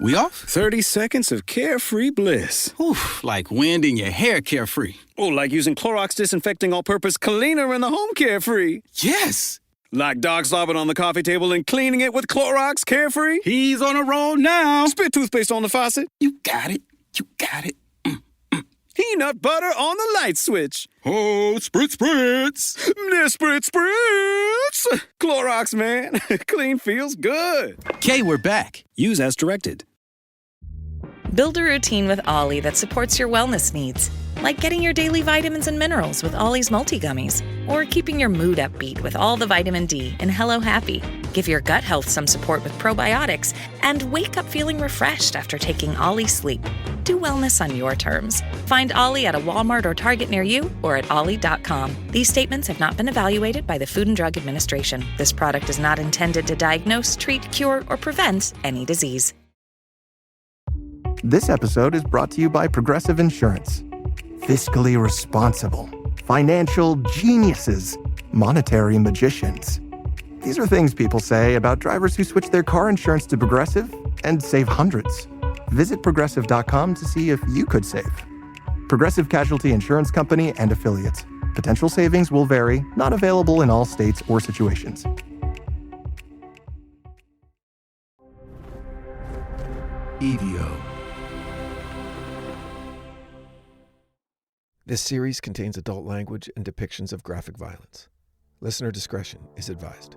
We off? 30 seconds of carefree bliss. Oof, like wind in your hair carefree. Oh, like using Clorox Disinfecting All-Purpose Cleaner in the home carefree. Yes! Like dog slobbing on the coffee table and cleaning it with Clorox Carefree. He's on a roll now. Spit toothpaste on the faucet. You got it. You got it. Peanut butter on the light switch. Oh, spritz, spritz. Spritz, spritz. Clorox, man. Clean feels good. Okay, we're back. Use as directed. Build a routine with Ollie that supports your wellness needs, like getting your daily vitamins and minerals with Ollie's multi-gummies, or keeping your mood upbeat with all the vitamin D in Hello Happy. Give your gut health some support with probiotics, and wake up feeling refreshed after taking Ollie Sleep. Do wellness on your terms. Find Ollie at a Walmart or Target near you or at ollie.com. These statements have not been evaluated by the Food and Drug Administration. This product is not intended to diagnose, treat, cure, or prevent any disease. This episode is brought to you by Progressive Insurance. Fiscally responsible, financial geniuses, monetary magicians. These are things people say about drivers who switch their car insurance to Progressive and save hundreds. Visit Progressive.com to see if you could save. Progressive Casualty Insurance Company and Affiliates. Potential savings will vary, not available in all states or situations. EVO. This series contains adult language and depictions of graphic violence. Listener discretion is advised.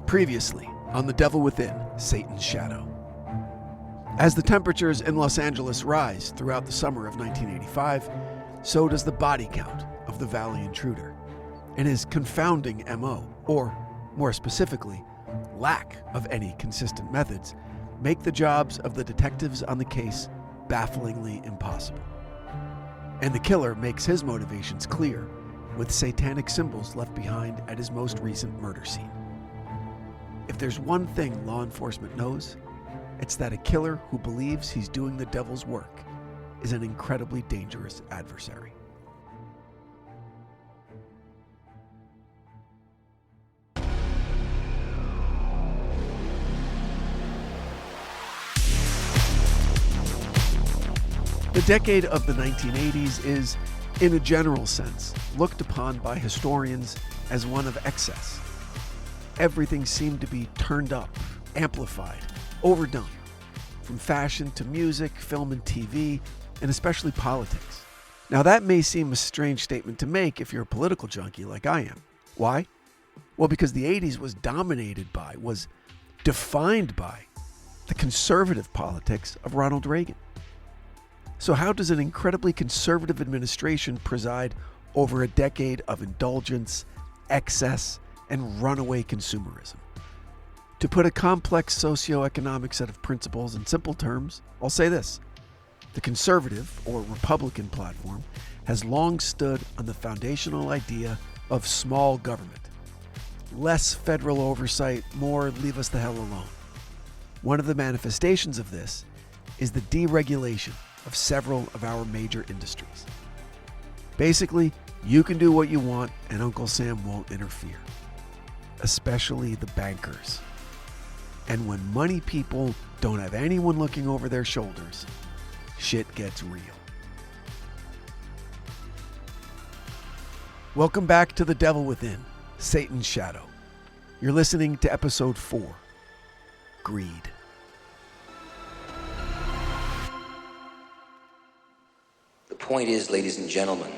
Previously on The Devil Within, Satan's Shadow. As the temperatures in Los Angeles rise throughout the summer of 1985, so does the body count of the Valley Intruder, and his confounding MO, or more specifically, lack of any consistent methods, make the jobs of the detectives on the case bafflingly impossible. And the killer makes his motivations clear, with satanic symbols left behind at his most recent murder scene. If there's one thing law enforcement knows, it's that a killer who believes he's doing the devil's work is an incredibly dangerous adversary. The decade of the 1980s is, in a general sense, looked upon by historians as one of excess. Everything seemed to be turned up, amplified, overdone, from fashion to music, film and TV, and especially politics. Now that may seem a strange statement to make if you're a political junkie like I am. Why? Well, because the 80s was dominated by, was defined by, the conservative politics of Ronald Reagan. So how does an incredibly conservative administration preside over a decade of indulgence, excess, and runaway consumerism? To put a complex socioeconomic set of principles in simple terms, I'll say this. The conservative, or Republican platform, has long stood on the foundational idea of small government. Less federal oversight, more leave us the hell alone. One of the manifestations of this is the deregulation of several of our major industries. Basically, you can do what you want and Uncle Sam won't interfere. Especially the bankers. And when money people don't have anyone looking over their shoulders, shit gets real. Welcome back to The Devil Within, Satan's Shadow. You're listening to episode 4, Greed. The point is, ladies and gentlemen,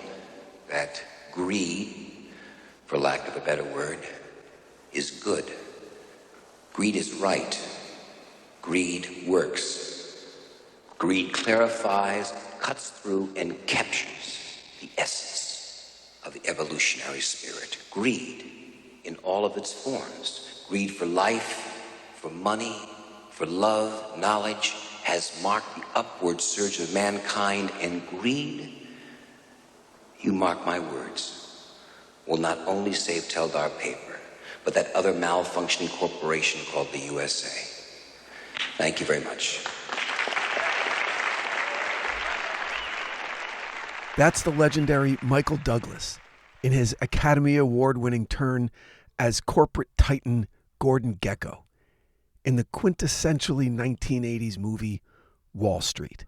that greed, for lack of a better word, is good. Greed is right. Greed works. Greed clarifies, cuts through, and captures the essence of the evolutionary spirit. Greed in all of its forms. Greed for life, for money, for love, knowledge, has marked the upward surge of mankind, and greed, you mark my words, will not only save Teldar Paper, but that other malfunctioning corporation called the USA. Thank you very much. That's the legendary Michael Douglas in his Academy Award-winning turn as corporate titan Gordon Gekko in the quintessentially 1980s movie Wall Street.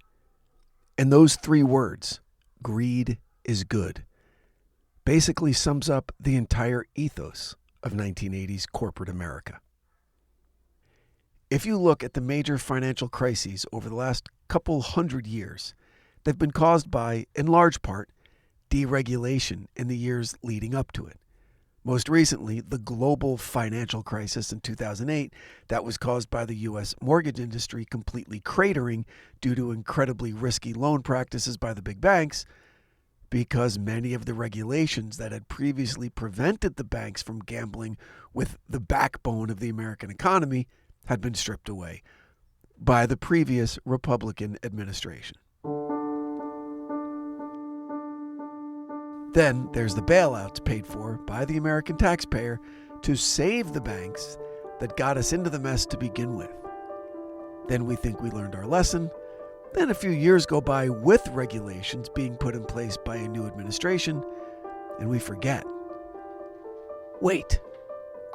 And those three words, greed is good, basically sums up the entire ethos of 1980s corporate America. If you look at the major financial crises over the last couple hundred years, they've been caused by, in large part, deregulation in the years leading up to it. Most recently, the global financial crisis in 2008 that was caused by the U.S. mortgage industry completely cratering due to incredibly risky loan practices by the big banks, because many of the regulations that had previously prevented the banks from gambling with the backbone of the American economy had been stripped away by the previous Republican administration. Then there's the bailouts paid for by the American taxpayer to save the banks that got us into the mess to begin with. Then we think we learned our lesson. Then a few years go by with regulations being put in place by a new administration, and we forget. Wait,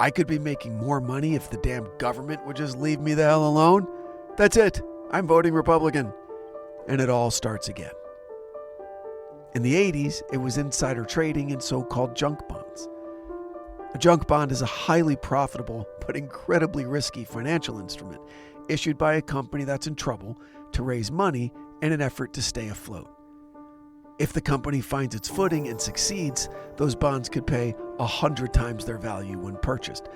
I could be making more money if the damn government would just leave me the hell alone? That's it. I'm voting Republican. And it all starts again. In the 80s, it was insider trading in so-called junk bonds. A junk bond is a highly profitable but incredibly risky financial instrument issued by a company that's in trouble to raise money in an effort to stay afloat. If the company finds its footing and succeeds, those bonds could pay 100 times their value when purchased.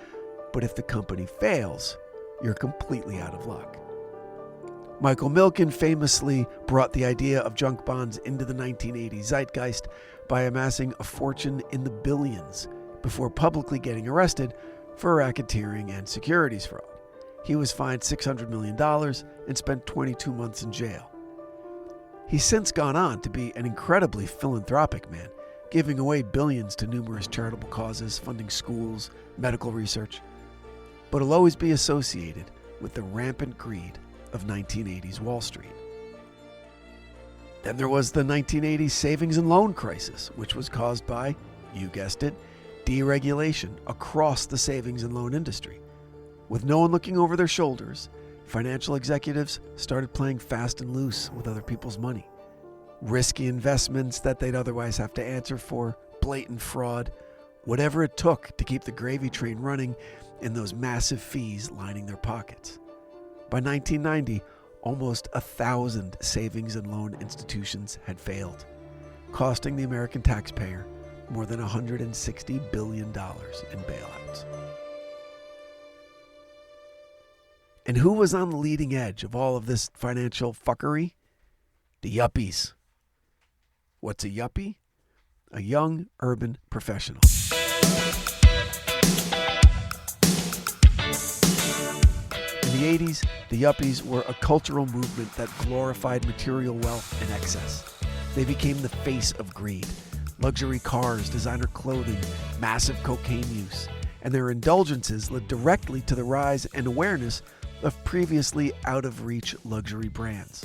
But if the company fails, you're completely out of luck. Michael Milken famously brought the idea of junk bonds into the 1980s zeitgeist by amassing a fortune in the billions before publicly getting arrested for racketeering and securities fraud. He was fined $600 million and spent 22 months in jail. He's since gone on to be an incredibly philanthropic man, giving away billions to numerous charitable causes, funding schools, medical research. But he'll always be associated with the rampant greed of 1980s Wall Street. Then there was the 1980s savings and loan crisis, which was caused by, you guessed it, deregulation across the savings and loan industry. With no one looking over their shoulders, financial executives started playing fast and loose with other people's money. Risky investments that they'd otherwise have to answer for, blatant fraud, whatever it took to keep the gravy train running and those massive fees lining their pockets. By 1990, almost 1,000 savings and loan institutions had failed, costing the American taxpayer more than $160 billion in bailouts. And who was on the leading edge of all of this financial fuckery? The yuppies. What's a yuppie? A young urban professional. In the 80s, the yuppies were a cultural movement that glorified material wealth and excess. They became the face of greed. Luxury cars, designer clothing, massive cocaine use, and their indulgences led directly to the rise and awareness of previously out-of-reach luxury brands.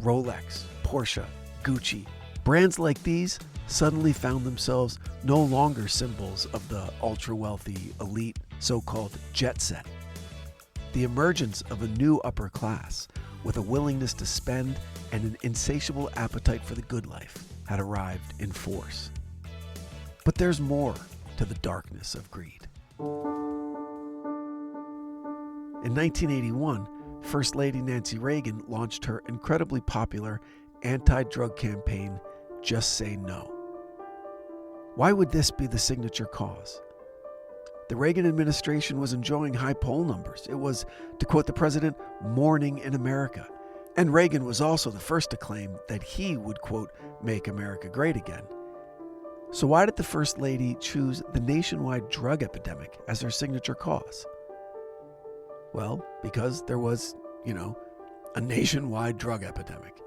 Rolex, Porsche, Gucci. Brands like these suddenly found themselves no longer symbols of the ultra-wealthy, elite, so-called jet set. The emergence of a new upper class with a willingness to spend and an insatiable appetite for the good life had arrived in force. But there's more to the darkness of greed. In 1981, First Lady Nancy Reagan launched her incredibly popular anti-drug campaign, Just Say No. Why would this be the signature cause? The Reagan administration was enjoying high poll numbers. It was, to quote the president, morning in America. And Reagan was also the first to claim that he would, quote, make America great again. So why did the First Lady choose the nationwide drug epidemic as her signature cause? Well, because there was, a nationwide drug epidemic.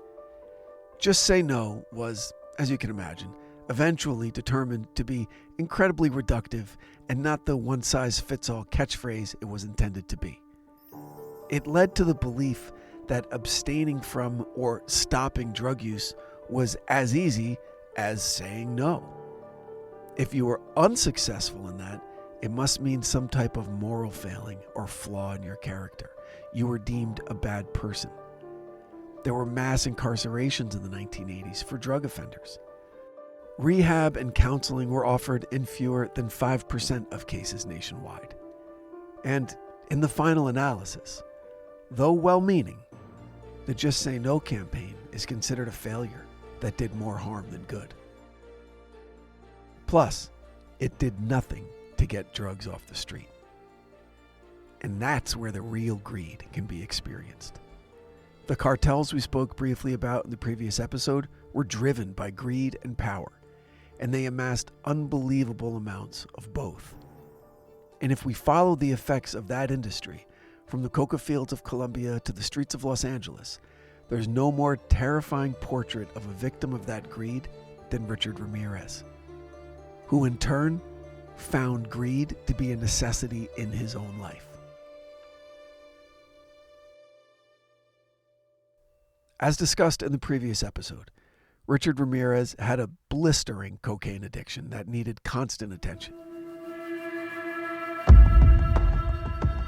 Just Say No was, as you can imagine, eventually determined to be incredibly reductive and not the one-size-fits-all catchphrase it was intended to be. It led to the belief that abstaining from or stopping drug use was as easy as saying no. If you were unsuccessful in that, it must mean some type of moral failing or flaw in your character. You were deemed a bad person. There were mass incarcerations in the 1980s for drug offenders. Rehab and counseling were offered in fewer than 5% of cases nationwide. And in the final analysis, though well-meaning, the Just Say No campaign is considered a failure that did more harm than good. Plus, it did nothing to get drugs off the street. And that's where the real greed can be experienced. The cartels we spoke briefly about in the previous episode were driven by greed and power, and they amassed unbelievable amounts of both. And if we follow the effects of that industry, from the coca fields of Colombia to the streets of Los Angeles, there's no more terrifying portrait of a victim of that greed than Richard Ramirez, who in turn found greed to be a necessity in his own life. As discussed in the previous episode, Richard Ramirez had a blistering cocaine addiction that needed constant attention.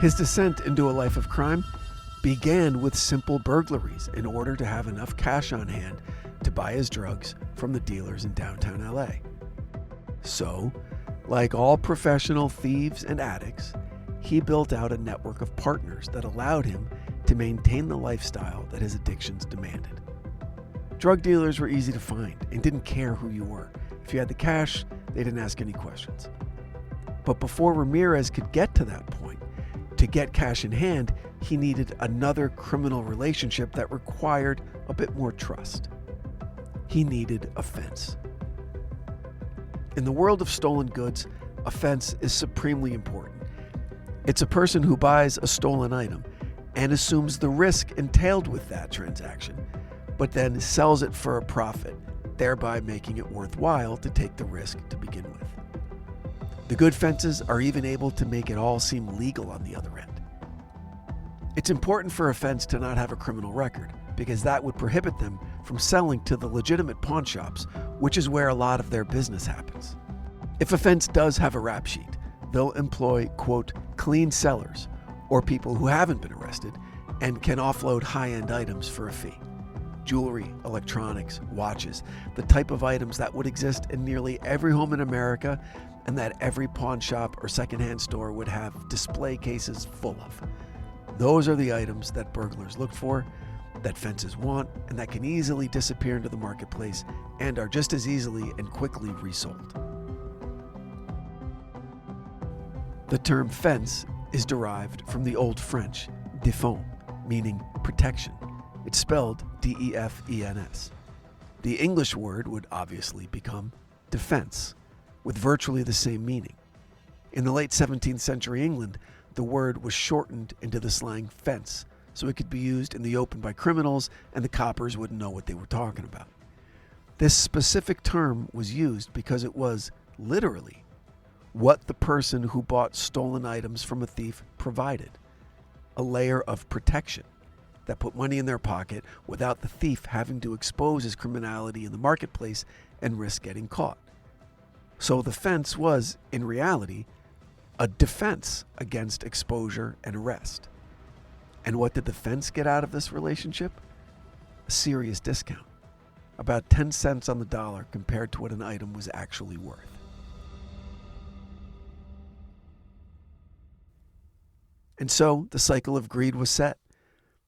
His descent into a life of crime began with simple burglaries in order to have enough cash on hand to buy his drugs from the dealers in downtown LA. So, like all professional thieves and addicts, he built out a network of partners that allowed him to maintain the lifestyle that his addictions demanded. Drug dealers were easy to find and didn't care who you were. If you had the cash, they didn't ask any questions. But before Ramirez could get to that point, to get cash in hand, he needed another criminal relationship that required a bit more trust. He needed a fence. In the world of stolen goods, a fence is supremely important. It's a person who buys a stolen item and assumes the risk entailed with that transaction, but then sells it for a profit, thereby making it worthwhile to take the risk to begin with. The good fences are even able to make it all seem legal on the other end. It's important for a fence to not have a criminal record, because that would prohibit them from selling to the legitimate pawn shops, which is where a lot of their business happens. If a fence does have a rap sheet, they'll employ, quote, clean sellers, or people who haven't been arrested and can offload high-end items for a fee. Jewelry, electronics, watches, the type of items that would exist in nearly every home in America and that every pawn shop or secondhand store would have display cases full of. Those are the items that burglars look for, that fences want, and that can easily disappear into the marketplace and are just as easily and quickly resold. The term fence is derived from the Old French défense, meaning protection. It's spelled D-E-F-E-N-S. The English word would obviously become defense, with virtually the same meaning. In the late 17th century England, the word was shortened into the slang fence, so it could be used in the open by criminals and the coppers wouldn't know what they were talking about. This specific term was used because it was, literally, what the person who bought stolen items from a thief provided. A layer of protection that put money in their pocket without the thief having to expose his criminality in the marketplace and risk getting caught. So the fence was, in reality, a defense against exposure and arrest. And what did the fence get out of this relationship? A serious discount. About 10 cents on the dollar compared to what an item was actually worth. And so the cycle of greed was set.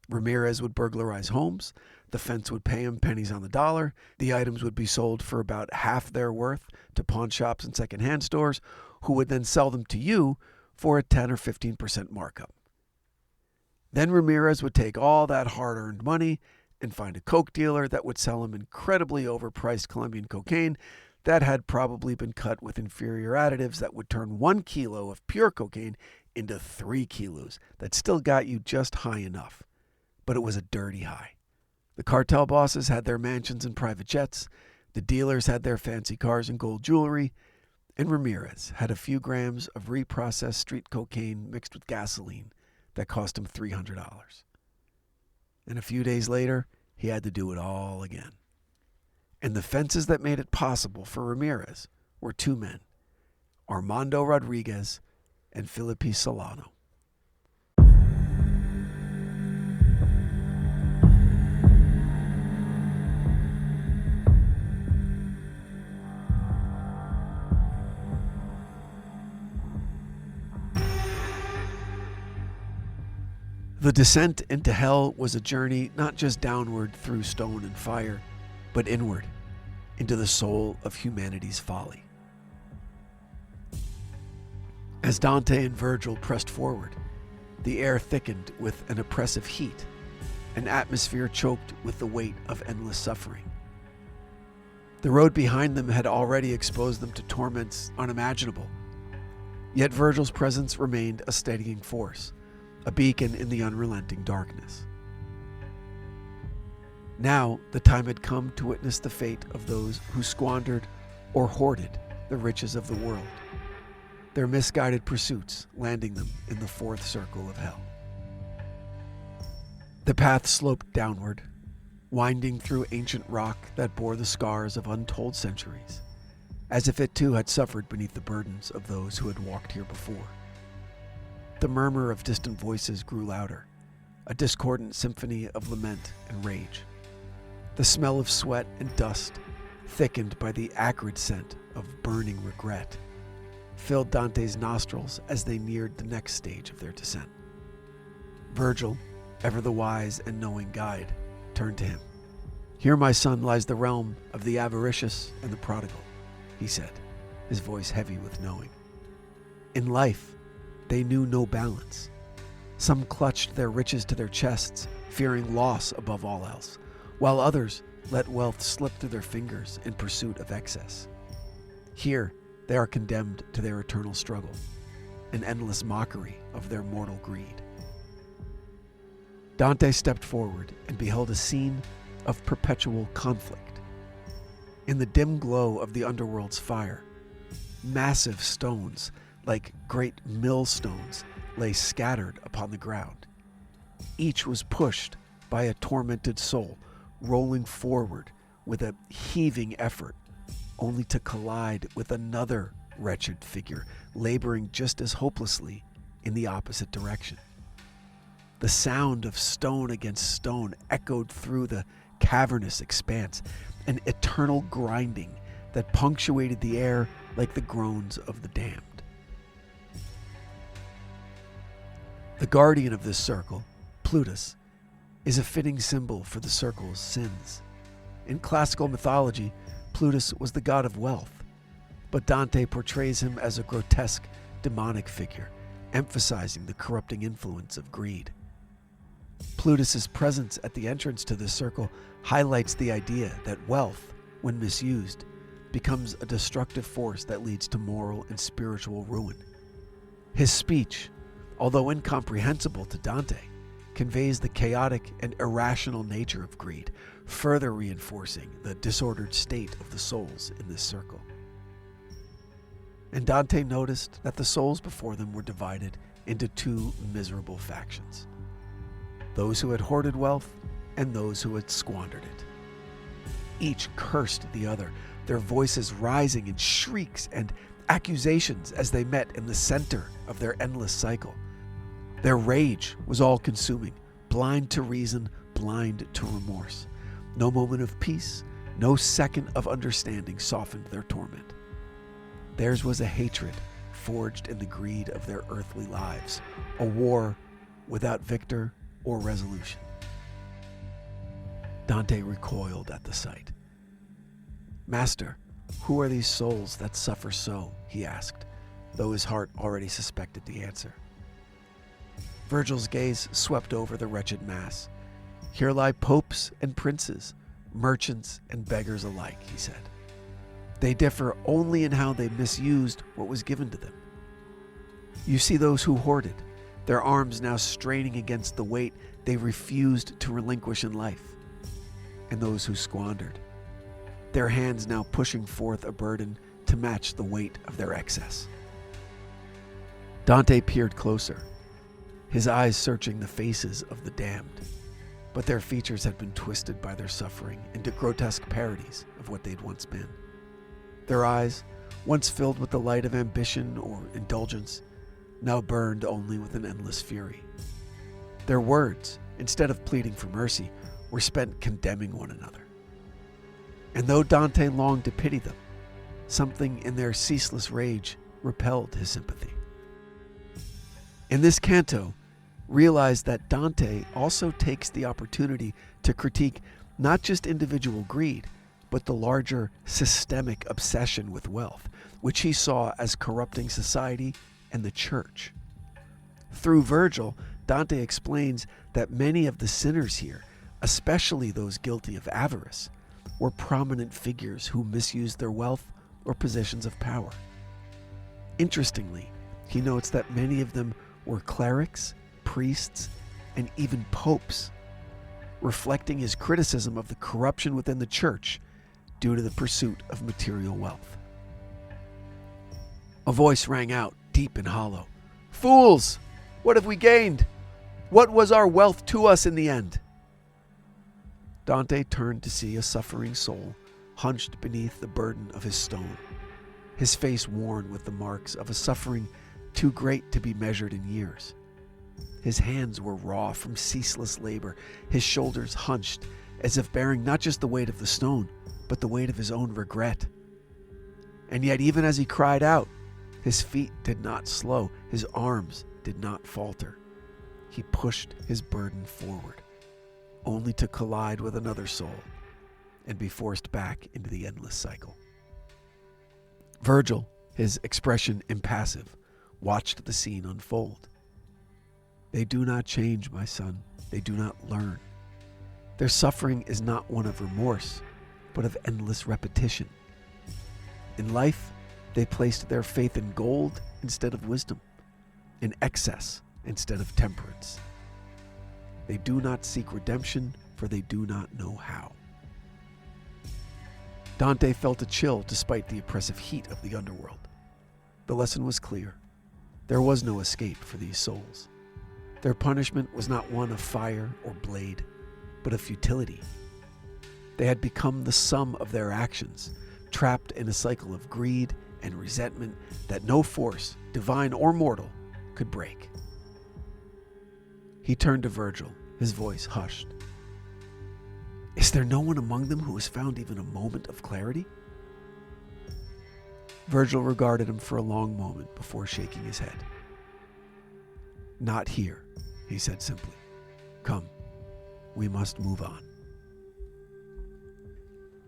Ramirez would burglarize homes, the fence would pay him pennies on the dollar, the items would be sold for about half their worth to pawn shops and secondhand stores, who would then sell them to you for a 10 or 15% markup. Then Ramirez would take all that hard-earned money and find a coke dealer that would sell him incredibly overpriced Colombian cocaine that had probably been cut with inferior additives that would turn 1 kilo of pure cocaine into 3 kilos that still got you just high enough. But it was a dirty high. The cartel bosses had their mansions and private jets, the dealers had their fancy cars and gold jewelry, and Ramirez had a few grams of reprocessed street cocaine mixed with gasoline that cost him $300. And a few days later, he had to do it all again. And the fences that made it possible for Ramirez were 2 men, Armando Rodriguez and Filippi Solano. The descent into hell was a journey not just downward through stone and fire, but inward into the soul of humanity's folly. As Dante and Virgil pressed forward, the air thickened with an oppressive heat, an atmosphere choked with the weight of endless suffering. The road behind them had already exposed them to torments unimaginable, yet Virgil's presence remained a steadying force, a beacon in the unrelenting darkness. Now the time had come to witness the fate of those who squandered or hoarded the riches of the world, their misguided pursuits landing them in the fourth circle of hell. The path sloped downward, winding through ancient rock that bore the scars of untold centuries, as if it too had suffered beneath the burdens of those who had walked here before. The murmur of distant voices grew louder, a discordant symphony of lament and rage. The smell of sweat and dust, thickened by the acrid scent of burning regret, filled Dante's nostrils as they neared the next stage of their descent. Virgil, ever the wise and knowing guide, turned to him. "Here, my son, lies the realm of the avaricious and the prodigal," he said, his voice heavy with knowing. In life, they knew no balance. Some clutched their riches to their chests, fearing loss above all else, while others let wealth slip through their fingers in pursuit of excess. Here, they are condemned to their eternal struggle, an endless mockery of their mortal greed. Dante stepped forward and beheld a scene of perpetual conflict. In the dim glow of the underworld's fire, massive stones, like great millstones, lay scattered upon the ground. Each was pushed by a tormented soul, rolling forward with a heaving effort, only to collide with another wretched figure, laboring just as hopelessly in the opposite direction. The sound of stone against stone echoed through the cavernous expanse, an eternal grinding that punctuated the air like the groans of the damned. The guardian of this circle, Plutus, is a fitting symbol for the circle's sins. In classical mythology, Plutus was the god of wealth, but Dante portrays him as a grotesque, demonic figure, emphasizing the corrupting influence of greed. Plutus's presence at the entrance to this circle highlights the idea that wealth, when misused, becomes a destructive force that leads to moral and spiritual ruin. His speech, although incomprehensible to Dante, conveys the chaotic and irrational nature of greed, further reinforcing the disordered state of the souls in this circle. And Dante noticed that the souls before them were divided into two miserable factions: those who had hoarded wealth and those who had squandered it. Each cursed the other, their voices rising in shrieks and accusations as they met in the center of their endless cycle. Their rage was all-consuming, blind to reason, blind to remorse. No moment of peace, no second of understanding softened their torment. Theirs was a hatred forged in the greed of their earthly lives, a war without victor or resolution. Dante recoiled at the sight. "Master, who are these souls that suffer so?" he asked, though his heart already suspected the answer. Virgil's gaze swept over the wretched mass. "Here lie popes and princes, merchants and beggars alike," he said. "They differ only in how they misused what was given to them. You see those who hoarded, their arms now straining against the weight they refused to relinquish in life, and those who squandered, their hands now pushing forth a burden to match the weight of their excess." Dante peered closer, his eyes searching the faces of the damned, but their features had been twisted by their suffering into grotesque parodies of what they'd once been. Their eyes, once filled with the light of ambition or indulgence, now burned only with an endless fury. Their words, instead of pleading for mercy, were spent condemning one another. And though Dante longed to pity them, something in their ceaseless rage repelled his sympathy. In this canto, realize that Dante also takes the opportunity to critique not just individual greed, but the larger systemic obsession with wealth, which he saw as corrupting society and the church. Through Virgil, Dante explains that many of the sinners here, especially those guilty of avarice, were prominent figures who misused their wealth or positions of power. Interestingly, he notes that many of them were clerics, priests, and even popes, reflecting his criticism of the corruption within the church due to the pursuit of material wealth. A voice rang out, deep and hollow. "Fools! What have we gained? What was our wealth to us in the end?" Dante turned to see a suffering soul hunched beneath the burden of his stone, his face worn with the marks of a suffering too great to be measured in years. His hands were raw from ceaseless labor, his shoulders hunched, as if bearing not just the weight of the stone, but the weight of his own regret. And yet, even as he cried out, his feet did not slow, his arms did not falter. He pushed his burden forward, only to collide with another soul and be forced back into the endless cycle. Virgil, his expression impassive, watched the scene unfold. They do not change, my son. They do not learn. Their suffering is not one of remorse, but of endless repetition. In life, they placed their faith in gold instead of wisdom, in excess instead of temperance. They do not seek redemption, for they do not know how. Dante felt a chill despite the oppressive heat of the underworld. The lesson was clear. There was no escape for these souls. Their punishment was not one of fire or blade, but of futility. They had become the sum of their actions, trapped in a cycle of greed and resentment that no force, divine or mortal, could break. He turned to Virgil, his voice hushed. "Is there no one among them who has found even a moment of clarity?" Virgil regarded him for a long moment before shaking his head. "Not here," he said simply. "Come, we must move on."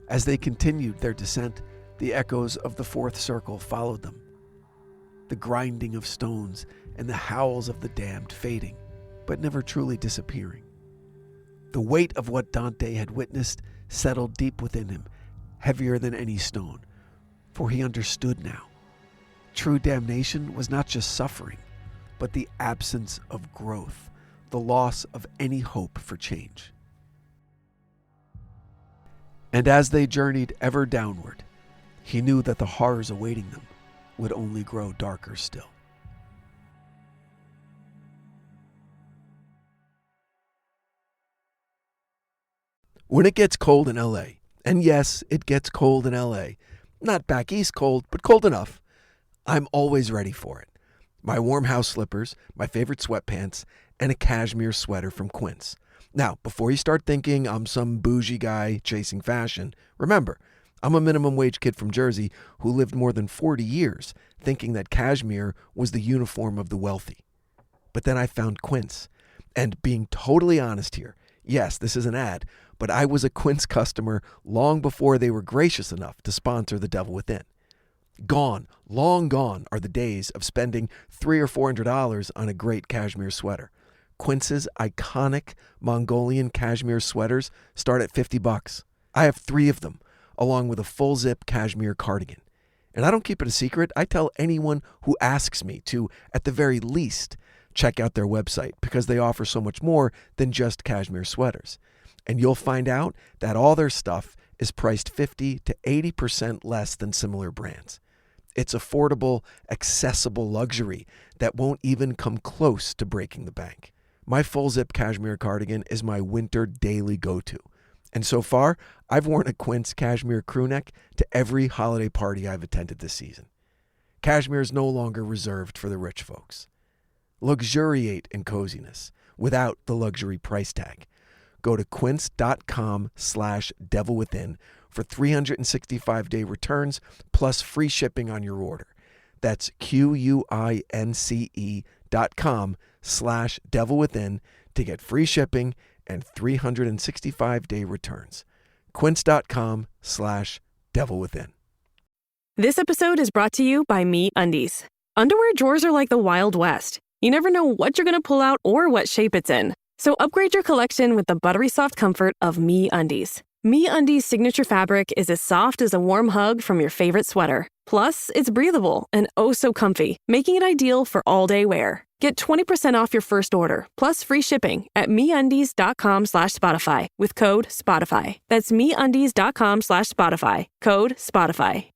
As they continued their descent, the echoes of the fourth circle followed them. The grinding of stones and the howls of the damned fading, but never truly disappearing. The weight of what Dante had witnessed settled deep within him, heavier than any stone, for he understood now. True damnation was not just suffering, but the absence of growth, the loss of any hope for change. And as they journeyed ever downward, he knew that the horrors awaiting them would only grow darker still. When it gets cold in LA, and yes, it gets cold in LA, not back east cold, but cold enough, I'm always ready for it. My warm house slippers, my favorite sweatpants, and a cashmere sweater from Quince. Now, before you start thinking I'm some bougie guy chasing fashion, remember, I'm a minimum wage kid from Jersey who lived more than 40 years thinking that cashmere was the uniform of the wealthy. But then I found Quince. And being totally honest here, yes, this is an ad, but I was a Quince customer long before they were gracious enough to sponsor The Devil Within. Gone, long gone are the days of spending $300 or $400 on a great cashmere sweater. Quince's iconic Mongolian cashmere sweaters start at $50. I have 3 of them, along with a full zip cashmere cardigan. And I don't keep it a secret. I tell anyone who asks me to, at the very least, check out their website because they offer so much more than just cashmere sweaters. And you'll find out that all their stuff is priced 50 to 80% less than similar brands. It's affordable, accessible luxury that won't even come close to breaking the bank. My full zip cashmere cardigan is my winter daily go-to. And so far, I've worn a Quince cashmere crew neck to every holiday party I've attended this season. Cashmere is no longer reserved for the rich folks. Luxuriate in coziness without the luxury price tag. Go to quince.com/devilwithin for 365-day returns plus free shipping on your order. That's QUINCE.com/devilwithin to get free shipping and 365-day returns. Quince.com/devilwithin. This episode is brought to you by MeUndies. Underwear drawers are like the Wild West. You never know what you're going to pull out or what shape it's in. So upgrade your collection with the buttery soft comfort of MeUndies. MeUndies' signature fabric is as soft as a warm hug from your favorite sweater. Plus, it's breathable and oh so comfy, making it ideal for all-day wear. Get 20% off your first order, plus free shipping at MeUndies.com/Spotify with code SPOTIFY. That's MeUndies.com/Spotify, code SPOTIFY.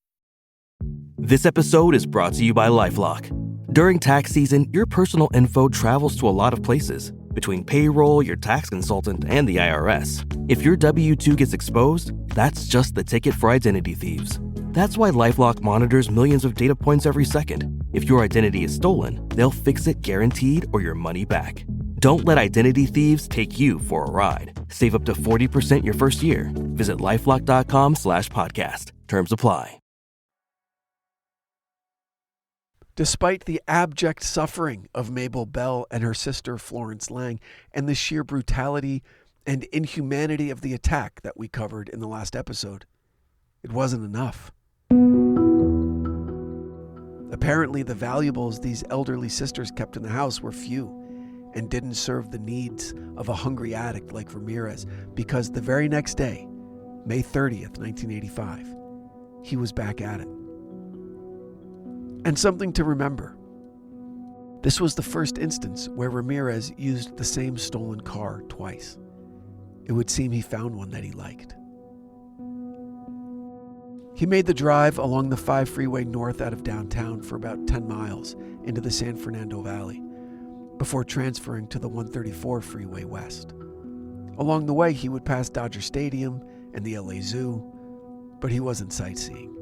This episode is brought to you by LifeLock. During tax season, your personal info travels to a lot of places. Between payroll, your tax consultant, and the IRS. If your W-2 gets exposed, that's just the ticket for identity thieves. That's why LifeLock monitors millions of data points every second. If your identity is stolen, they'll fix it guaranteed or your money back. Don't let identity thieves take you for a ride. Save up to 40% your first year. Visit LifeLock.com/podcast. Terms apply. Despite the abject suffering of Mabel Bell and her sister Florence Lang and the sheer brutality and inhumanity of the attack that we covered in the last episode, it wasn't enough. Apparently, the valuables these elderly sisters kept in the house were few and didn't serve the needs of a hungry addict like Ramirez, because the very next day, May 30th, 1985, he was back at it. And something to remember. This was the first instance where Ramirez used the same stolen car twice. It would seem he found one that he liked. He made the drive along the 5 freeway north out of downtown for about 10 miles into the San Fernando Valley before transferring to the 134 freeway west. Along the way, he would pass Dodger Stadium and the LA Zoo, but he wasn't sightseeing.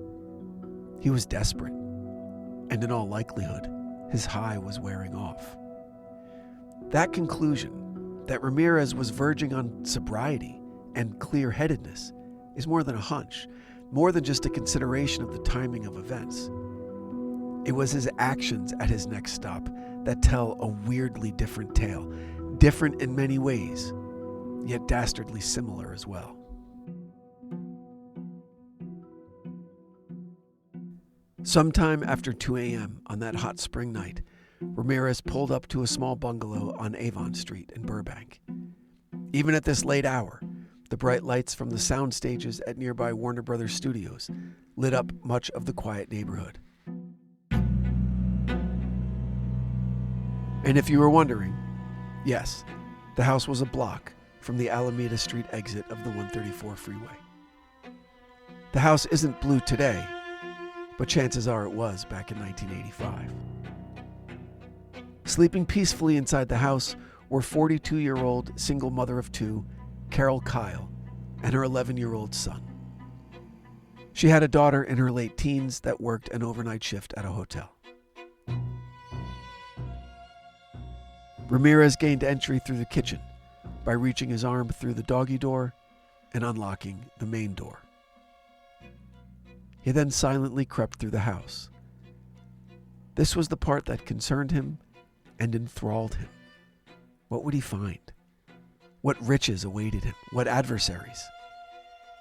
He was desperate. And in all likelihood, his high was wearing off. That conclusion, that Ramirez was verging on sobriety and clear-headedness, is more than a hunch, more than just a consideration of the timing of events. It was his actions at his next stop that tell a weirdly different tale, different in many ways, yet dastardly similar as well. Sometime after 2 a.m. on that hot spring night, Ramirez pulled up to a small bungalow on Avon Street in Burbank. Even at this late hour, the bright lights from the sound stages at nearby Warner Brothers studios lit up much of the quiet neighborhood. And if you were wondering, yes, the house was a block from the Alameda Street exit of the 134 freeway. The house isn't blue today, but chances are it was back in 1985. Sleeping peacefully inside the house were 42-year-old single mother of two, Carol Kyle, and her 11-year-old son. She had a daughter in her late teens that worked an overnight shift at a hotel. Ramirez gained entry through the kitchen by reaching his arm through the doggy door and unlocking the main door. He then silently crept through the house. This was the part that concerned him and enthralled him. What would he find? What riches awaited him? What adversaries?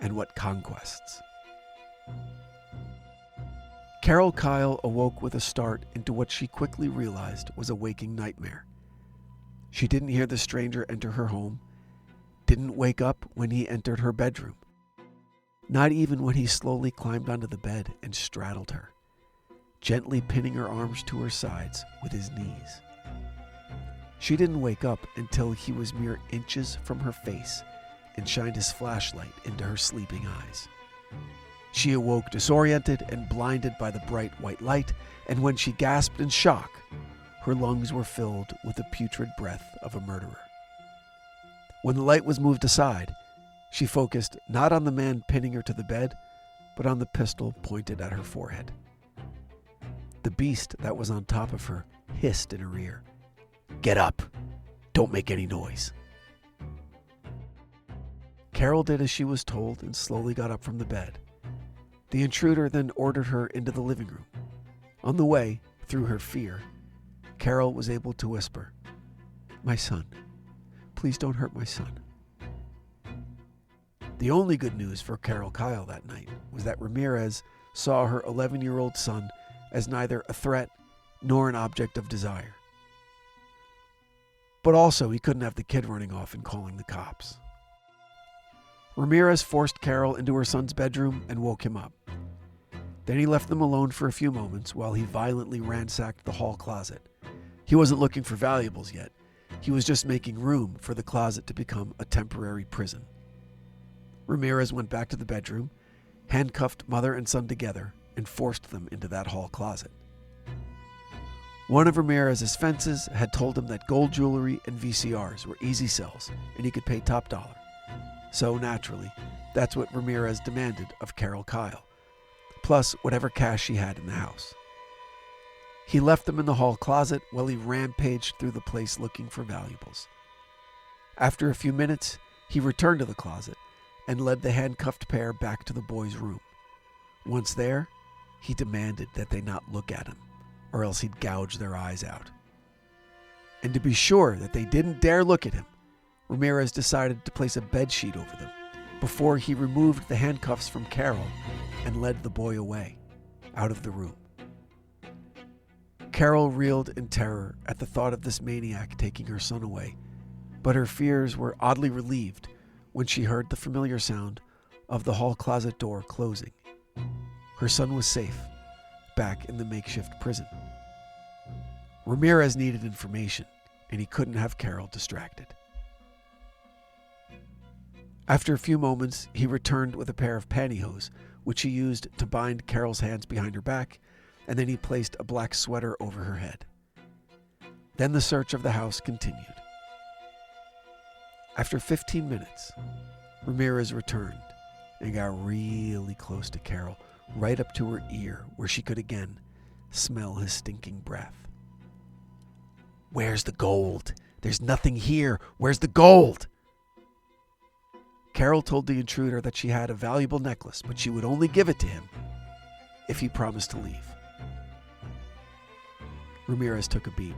And what conquests? Carol Kyle awoke with a start into what she quickly realized was a waking nightmare. She didn't hear the stranger enter her home, didn't wake up when he entered her bedroom. Not even when he slowly climbed onto the bed and straddled her, gently pinning her arms to her sides with his knees. She didn't wake up until he was mere inches from her face and shined his flashlight into her sleeping eyes. She awoke disoriented and blinded by the bright white light, and when she gasped in shock, her lungs were filled with the putrid breath of a murderer. When the light was moved aside, she focused not on the man pinning her to the bed, but on the pistol pointed at her forehead. The beast that was on top of her hissed in her ear, Get up. Don't make any noise. Carol did as she was told and slowly got up from the bed. The intruder then ordered her into the living room. On the way, through her fear, Carol was able to whisper, "My son. Please don't hurt my son." The only good news for Carol Kyle that night was that Ramirez saw her 11-year-old son as neither a threat nor an object of desire. But also, he couldn't have the kid running off and calling the cops. Ramirez forced Carol into her son's bedroom and woke him up. Then he left them alone for a few moments while he violently ransacked the hall closet. He wasn't looking for valuables yet. He was just making room for the closet to become a temporary prison. Ramirez went back to the bedroom, handcuffed mother and son together, and forced them into that hall closet. One of Ramirez's fences had told him that gold jewelry and VCRs were easy sells and he could pay top dollar. So naturally, that's what Ramirez demanded of Carol Kyle, plus whatever cash she had in the house. He left them in the hall closet while he rampaged through the place looking for valuables. After a few minutes, he returned to the closet and led the handcuffed pair back to the boys' room. Once there, he demanded that they not look at him, or else he'd gouge their eyes out. And to be sure that they didn't dare look at him, Ramirez decided to place a bedsheet over them before he removed the handcuffs from Carol and led the boy away, out of the room. Carol reeled in terror at the thought of this maniac taking her son away, but her fears were oddly relieved when she heard the familiar sound of the hall closet door closing. Her son was safe, back in the makeshift prison. Ramirez needed information, and he couldn't have Carol distracted. After a few moments, he returned with a pair of pantyhose, which he used to bind Carol's hands behind her back, and then he placed a black sweater over her head. Then the search of the house continued. After 15 minutes, Ramirez returned and got really close to Carol, right up to her ear, where she could again smell his stinking breath. "Where's the gold? There's nothing here. Where's the gold?" Carol told the intruder that she had a valuable necklace, but she would only give it to him if he promised to leave. Ramirez took a beat.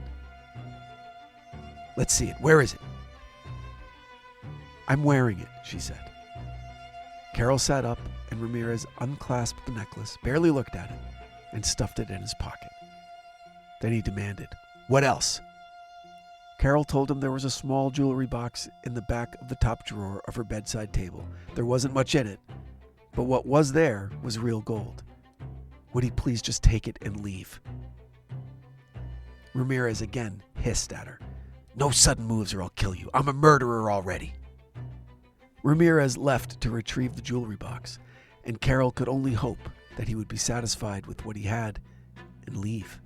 "Let's see it. Where is it?" "I'm wearing it," she said. Carol sat up, and Ramirez unclasped the necklace, barely looked at it, and stuffed it in his pocket. Then he demanded, "What else?" Carol told him there was a small jewelry box in the back of the top drawer of her bedside table. There wasn't much in it, but what was there was real gold. Would he please just take it and leave? Ramirez again hissed at her. "No sudden moves or I'll kill you. I'm a murderer already." Ramirez left to retrieve the jewelry box, and Carol could only hope that he would be satisfied with what he had and leave.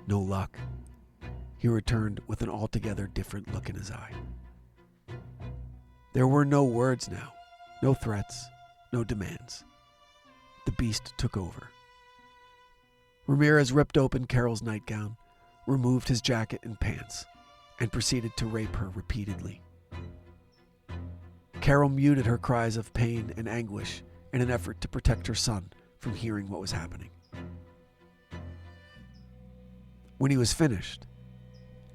No luck. He returned with an altogether different look in his eye. There were no words now, no threats, no demands. The beast took over. Ramirez ripped open Carol's nightgown, removed his jacket and pants, and proceeded to rape her repeatedly. Carol muted her cries of pain and anguish in an effort to protect her son from hearing what was happening. When he was finished,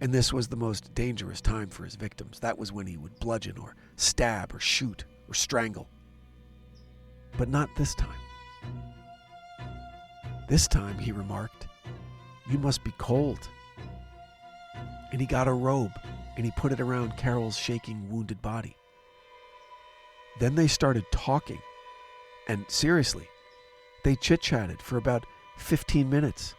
and this was the most dangerous time for his victims, that was when he would bludgeon or stab or shoot or strangle. But not this time. This time, he remarked, "You must be cold." And he got a robe and he put it around Carol's shaking, wounded body. Then they started talking, and seriously, they chit-chatted for about 15 minutes,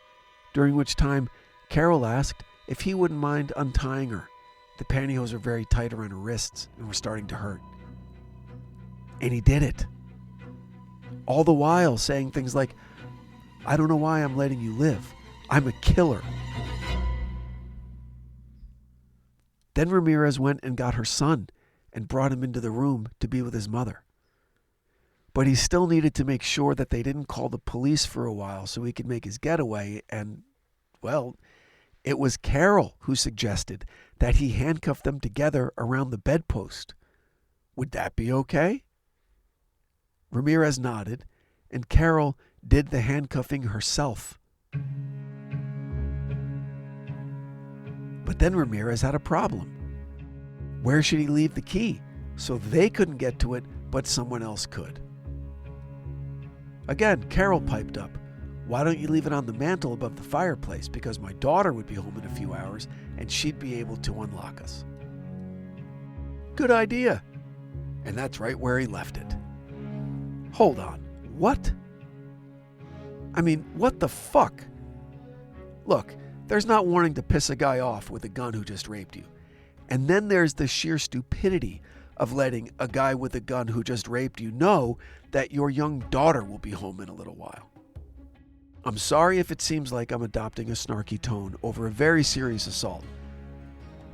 during which time Carol asked if he wouldn't mind untying her. The pantyhose were very tight around her wrists and were starting to hurt. And he did it. All the while saying things like, "I don't know why I'm letting you live. I'm a killer." Then Ramirez went and got her son and brought him into the room to be with his mother. But he still needed to make sure that they didn't call the police for a while so he could make his getaway and, well, It was Carol who suggested that he handcuff them together around the bedpost. Would that be okay? Ramirez nodded, and Carol did the handcuffing herself. But then Ramirez had a problem. Where should he leave the key so they couldn't get to it, but someone else could? Again, Carol piped up, "Why don't you leave it on the mantle above the fireplace? Because my daughter would be home in a few hours and she'd be able to unlock us." Good idea. And that's right where he left it. Hold on. What? I mean, what the fuck? Look, there's not wanting to piss a guy off with a gun who just raped you. And then there's the sheer stupidity of letting a guy with a gun who just raped you know that your young daughter will be home in a little while. I'm sorry if it seems like I'm adopting a snarky tone over a very serious assault.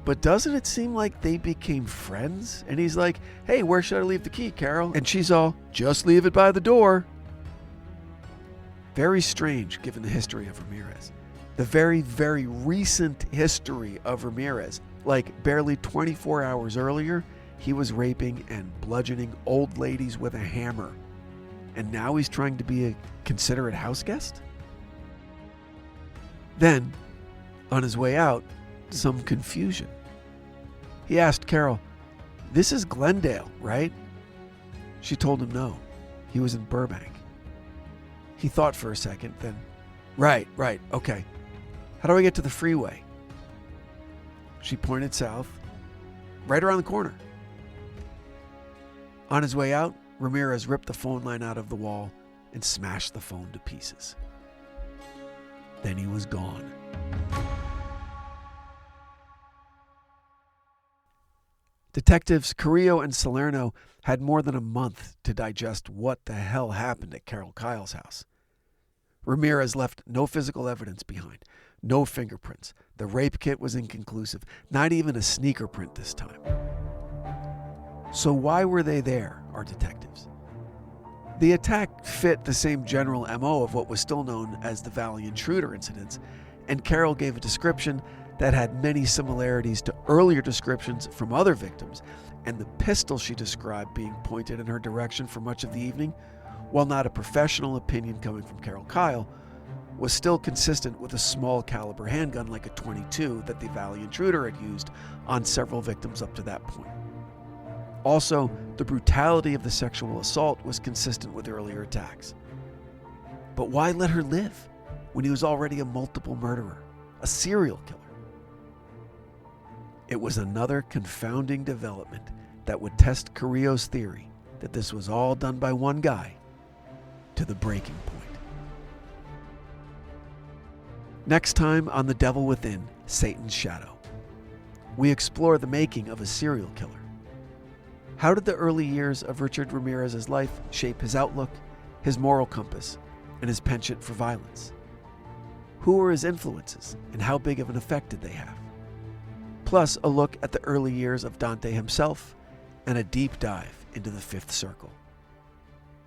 But doesn't it seem like they became friends? And he's like, "Hey, where should I leave the key, Carol?" And she's all, "Just leave it by the door." Very strange given the history of Ramirez. The very, very recent history of Ramirez. Like barely 24 hours earlier, he was raping and bludgeoning old ladies with a hammer. And now he's trying to be a considerate house guest? Then, on his way out, some confusion. He asked Carol, "This is Glendale, right?" She told him no. He was in Burbank. He thought for a second, then, Right, okay. How do I get to the freeway?" She pointed south, right around the corner. On his way out, Ramirez ripped the phone line out of the wall and smashed the phone to pieces. Then he was gone. Detectives Carrillo and Salerno had more than a month to digest what the hell happened at Carol Kyle's house. Ramirez left no physical evidence behind, no fingerprints. The rape kit was inconclusive, not even a sneaker print this time. So why were they there, our detectives? The attack fit the same general MO of what was still known as the Valley Intruder incidents, and Carol gave a description that had many similarities to earlier descriptions from other victims, and the pistol she described being pointed in her direction for much of the evening, while not a professional opinion coming from Carol Kyle, was still consistent with a small caliber handgun like a .22 that the Valley Intruder had used on several victims up to that point. Also, the brutality of the sexual assault was consistent with earlier attacks. But why let her live when he was already a multiple murderer, a serial killer? It was another confounding development that would test Carrillo's theory that this was all done by one guy to the breaking point. Next time on The Devil Within, Satan's Shadow, we explore the making of a serial killer. How did the early years of Richard Ramirez's life shape his outlook, his moral compass, and his penchant for violence? Who were his influences, and how big of an effect did they have? Plus, a look at the early years of Dante himself, and a deep dive into the Fifth Circle.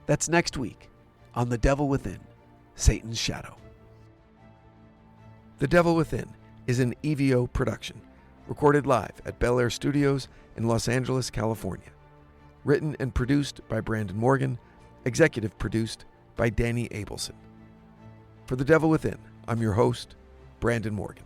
That's next week on The Devil Within, Satan's Shadow. The Devil Within is an EVO production, recorded live at Bel Air Studios in Los Angeles, California. Written and produced by Brandon Morgan, executive produced by Danny Abelson. For The Devil Within, I'm your host, Brandon Morgan.